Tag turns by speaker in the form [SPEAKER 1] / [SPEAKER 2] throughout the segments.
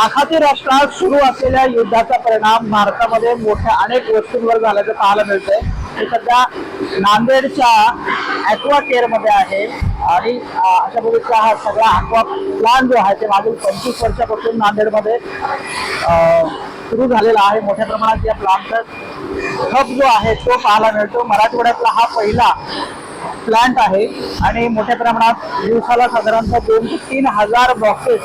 [SPEAKER 1] आखाती राष्ट्रात सुरू असलेल्या युद्धाचा परिणाम भारतामध्ये मोठ्या अनेक वस्तूंवर झाल्याचं पाहायला मिळतंय. हे सध्या नांदेडच्या ॲक्वा केअर मध्ये आहे आणि अशा पद्धतीचा हा सगळा ॲक्वा प्लांट जो आहे ते मागील 25 वर्षापासून नांदेडमध्ये सुरू झालेला आहे. मोठ्या प्रमाणात या प्लांटचा खप जो आहे तो पाहायला मिळतो. मराठवाड्यातला हा पहिला प्लांट आहे आणि मोठ्या प्रमाणात दिवसाला साधारणतः 2 ते 3 हजार बॉक्सेस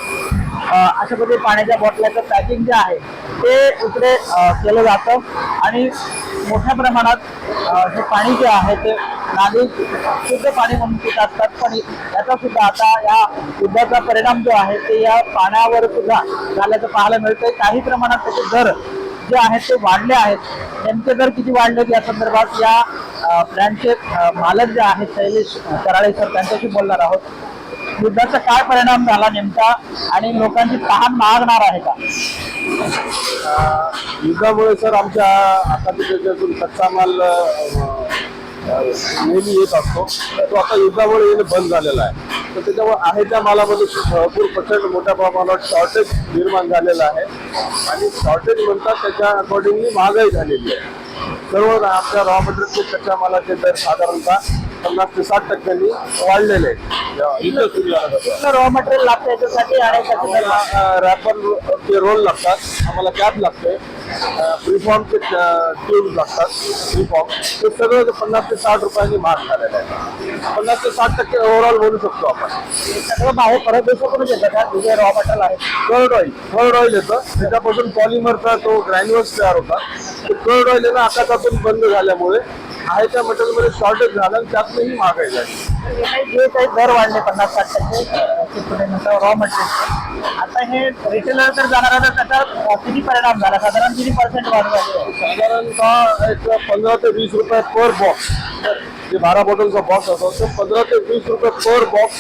[SPEAKER 1] अशा पद्धतीने पाण्याच्या बॉटलाचं पॅकिंग जे आहे ते इकडे केलं जातं आणि मोठ्या प्रमाणात हे पाणी जे आहे ते नागरिक शुद्ध पाणी म्हणून पित असतात. पण याचा सुद्धा आता या युद्धाचा परिणाम जो आहे ते या पाण्यावर सुद्धा झाल्याचं पाहायला मिळतंय. काही प्रमाणात त्याचे दर जे आहेत ते वाढले आहेत. नेमके दर किती वाढलेत या संदर्भात या प्लॅनचे मालक जे आहेत शैलेश कराळे सर त्यांच्याशी बोलणार आहोत. युद्धाचा काय परिणाम झाला नेमका आणि लोकांची तहान मागणार आहे का?
[SPEAKER 2] युद्धामुळे सर आमच्या आखाती देशातून कच्चा माल नेहमी येत असतो. तो आता युद्धामुळे येणं बंद झालेला आहे. तर त्याच्यामुळे आहे त्या मालामध्ये भरपूर प्रचंड मोठ्या प्रमाणात शॉर्टेज निर्माण झालेलं आहे आणि शॉर्टेज म्हणतात त्याच्या अकॉर्डिंगली महागाई झालेली आहे. सर्व आपल्या रॉ मटेरियलचे कच्च्या मालाचे दर साधारणतः 50 ते 60% वाढलेले आहेत.
[SPEAKER 1] रॉ मटेरियल लागतं याच्यासाठी आणि
[SPEAKER 2] रॅपर रोल लागतात, आम्हाला कॅप लागते, प्रीफॉर्मचे ट्यूब लागतात. प्रीफॉर्म ते सगळं 50 ते 60 रुपयांनी महाग झालेलं आहे. 50 ते 60% ओव्हरऑल बोलू शकतो आपण.
[SPEAKER 1] सगळं बाहेर परत देशातूनच येतं का जे रॉ मटेरियल आहे?
[SPEAKER 2] कर्ड ऑइल येतं, त्याच्यापासून पॉलिमरचा तो ग्रॅन्युअल्स तयार होतात. ते कर्ड ऑइल आहे ना आकाशातून बंद झाल्यामुळे आहे त्या मटेरियलमध्ये शॉर्टेज झालं आणि त्यातनंही महागाई झाली.
[SPEAKER 1] जे काही दर वाढले 50-60% रॉ मटेरियल, आता हे रिटेलर तर जाणार आहे तर त्याचा किती परिणाम झाला? साधारण किती % वाढ झाली?
[SPEAKER 2] साधारणतः एक 15 ते 20 रुपये पर बॉक्स. जे 12 बॉटलचा बॉक्स असतो तो 15 ते 20 रुपये पर बॉक्स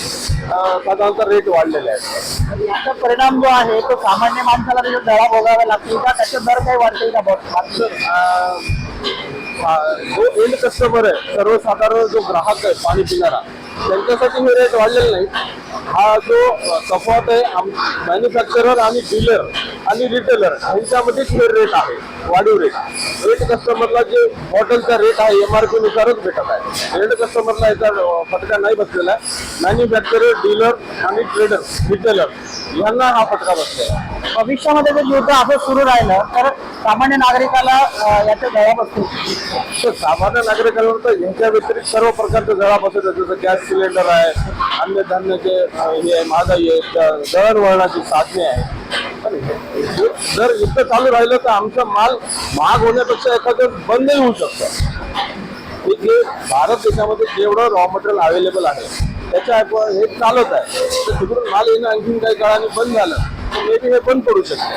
[SPEAKER 2] साधारणतः रेट वाढलेले आहेत.
[SPEAKER 1] याचा परिणाम जो आहे तो सामान्य माणसाला त्याचा दळा भोगावा लागतो का? त्याचे दर काही वाढतील का? बॉक्स
[SPEAKER 2] जो एंड कस्टमर आहे, सर्वसाधारण जो ग्राहक आहे पाणी पिणारा, त्यांच्यासाठी हे रेट वाढलेले नाही. हा जो तफावत आहे मॅन्युफॅक्चरर आणि डीलर आणि रिटेलर यांच्यामध्येच हे रेट आहे, वाढीव रेट. एंड कस्टमरला जे बॉटलचा रेट आहे MRP नुसारच भेटत आहे. एंड कस्टमरला याचा फटका नाही बसलेला आहे. मॅन्युफॅक्चरर, डीलर आणि ट्रेडर, रिटेलर यांना हा फटका बसलेला आहे.
[SPEAKER 1] भविष्यामध्ये जर युद्ध असं सुरू राहिलं तर सामान्य नागरिकाला याचा जळा बसतो.
[SPEAKER 2] तर सामान्य नागरिकांवर तर यांच्या व्यतिरिक्त सर्व प्रकारचे जळा बसत आहे. जसं गॅस सिलेंडर आहे, अन्नधान्याचे हे आहे, महागाई आहे, दळणवळणाची साधने आहे. पण जर युद्ध चालू राहिलं तर आमचा माल महाग होण्यापेक्षा एखादं बंदही होऊ शकतं. हे भारत देशामध्ये जेवढं रॉ मटेरियल अवेलेबल आहे त्याच्या हे चालत आहे. तर तिकडून माल येणं आणखीन काही काळाने बंद झालं तर मे बी हे बंद पडू शकते.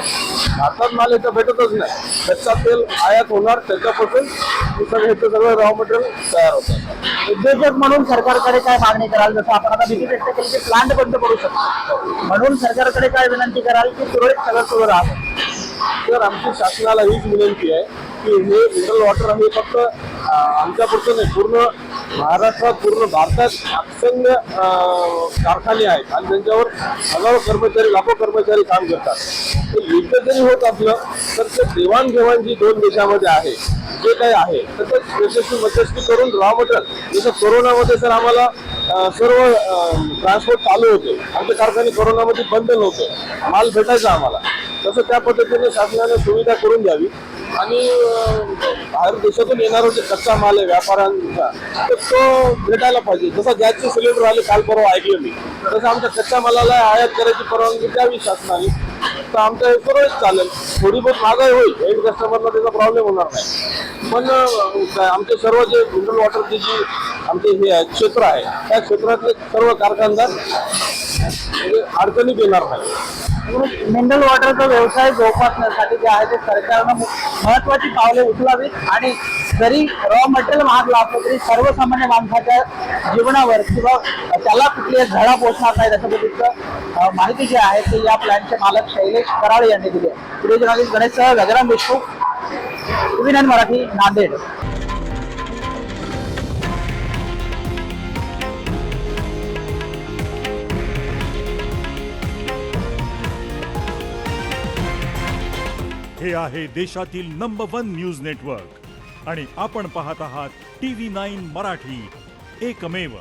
[SPEAKER 2] भारतात माल याचा भेटतच नाही. कच्चा तेल आयात होणार, त्याच्यापासून सगळं रॉ मटेरियल तयार होतं.
[SPEAKER 1] उद्योजक म्हणून सरकारकडे काय मागणी कराल? जसं आपण आता भीती व्यक्त केली की प्लांट बंद पडू शकतो, म्हणून सरकारकडे काय विनंती कराल की सुरळीत सगळं सुरू राहावं?
[SPEAKER 2] तर आमची शासनाला हीच विनंती आहे की हे मिनरल वॉटर हे फक्त आमच्यापुरतं नाही, पूर्ण महाराष्ट्रात, पूर्ण भारतात असंख्य कारखाने आहेत आणि त्यांच्यावर हजारो कर्मचारी, लाखो कर्मचारी काम करतात. तर युद्ध जरी होत असलं तर ते देवाणघेवाण जी दोन देशामध्ये आहे, जे काही आहे तर ते यशस्वी मध्यस्थी करून रॉ मटेरियल, जसं कोरोनामध्ये सर आम्हाला सर्व ट्रान्सपोर्ट चालू होते, आमचे कारखाने कोरोनामध्ये बंद नव्हते, माल भेटायचा आम्हाला. तसं त्या पद्धतीने शासनाने सुविधा करून द्यावी आणि बाहेर देशातून येणारा जे कच्चा माल आहे व्यापाऱ्यांचा तर तो भेटायला पाहिजे. जसं गॅसचे सिलेंडर आले काल परवा ऐकलं मी, तसं आमच्या कच्च्या मालाला आयात करायची परवानगी द्यावी शासनाने. तर आमचं हे सुरळीत चालेल. थोडी बहुत महागाई होईल, एंड कस्टमरला त्याचा प्रॉब्लेम होणार नाही. पण आमचे सर्व जे मिनरल वॉटरचे जी आमचे हे क्षेत्र आहे त्या क्षेत्रातले सर्व कारखानदार म्हणजे अडचणीत येणार नाही.
[SPEAKER 1] मिनरल वॉटरचा व्यवसाय जोपासण्यासाठी जे आहे ते सरकारनं महत्वाची पावले उचलावीत आणि जरी रॉ मटेरियल महागला असलं तरी सर्वसामान्य माणसाच्या जीवनावर किंवा त्याला कुठली झळा पोचणार नाही अशा पद्धतीचं माहिती जी आहे ती या प्लॅनचे मालक शैलेश कराळे यांनी दिली आहे. व्हिडिओ जर्नलिस्ट गणेशसह गजानन देशमुख, TV9 मराठी, नांदेड.
[SPEAKER 3] हे आहे देशातील नंबर 1 न्यूज नेटवर्क आणि आपण पाहत आहात TV9 मराठी, एकमेव.